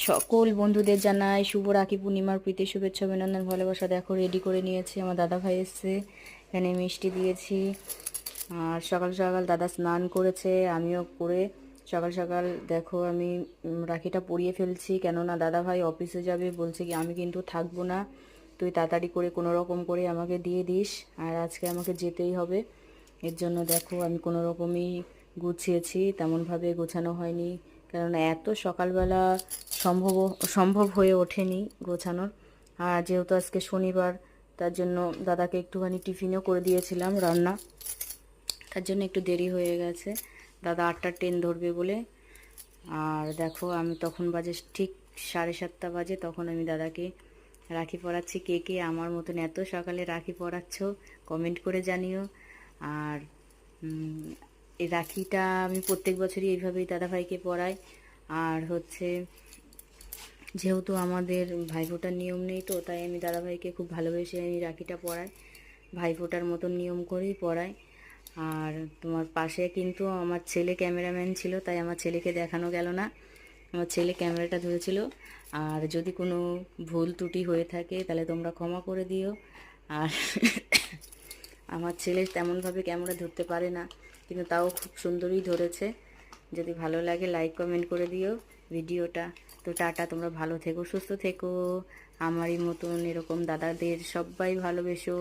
সকল বন্ধুদের জানাই শুভ রাখি পূর্ণিমার প্রীতি শুভেচ্ছা অভিনন্দন ভালোবাসা। দেখো রেডি করে নিয়েছি, আমার দাদা ভাই এসছে, এখানে মিষ্টি দিয়েছি। আর সকাল সকাল দাদা স্নান করেছে, আমিও করে সকাল সকাল দেখো আমি রাখিটা পরিয়ে ফেলছি, কেননা দাদা ভাই অফিসে যাবে, বলছে কি আমি কিন্তু থাকবো না, তুই তাড়াতাড়ি করে কোনো রকম করে আমাকে দিয়ে দিস, আর আজকে আমাকে যেতেই হবে। এর জন্য দেখো আমি কোনো রকমই গুছিয়েছি, তেমনভাবে গোছানো হয়নি, কেননা এত সকালবেলা সম্ভব সম্ভব হয়ে ওঠেনি গোছানোর। আর যেহেতু আজকে শনিবার, তার জন্য দাদাকে একটুখানি টিফিনও করে দিয়েছিলাম রান্না, তার জন্য একটু দেরি হয়ে গেছে, দাদা 8টার ট্রেন ধরবে বলে। আর দেখো আমি তখন বাজে ঠিক 7:30 বাজে, তখন আমি দাদাকে রাখি পরাচ্ছি। কে কে আমার মতন এত সকালে রাখি পরাচ্ছ কমেন্ট করে জানিও। আর এই রাখিটা আমি প্রত্যেক বছরই এইভাবেই দাদাভাইকে পরাই। আর হচ্ছে যেহেতু আমাদের ভাইফোঁটার নিয়ম নেই, তো তাই আমি দাদাভাইকে খুব ভালোবেসে আমি রাখিটা পরাই, ভাইফোঁটার মতন নিয়ম করেই পরাই। আর তোমার পাশে কিন্তু আমার ছেলে ক্যামেরাম্যান ছিল, তাই আমার ছেলেকে দেখানো গেল না, আমার ছেলে ক্যামেরাটা ধরেছিল। আর যদি কোনো ভুল ত্রুটি হয়ে থাকে তাহলে তোমরা ক্ষমা করে দিও। আর আমার ছেলে তেমনভাবে ক্যামেরা ধরতে পারে না, কিন্তু তাও খুব সুন্দরই ধরেছে। যদি ভালো লাগে লাইক কমেন্ট করে দিও ভিডিওটা। তো টাটা, তোমরা ভালো থেকো, সুস্থ থেকো, আমারই মতন এরকম দাদাদের সবাই ভালোবেসো।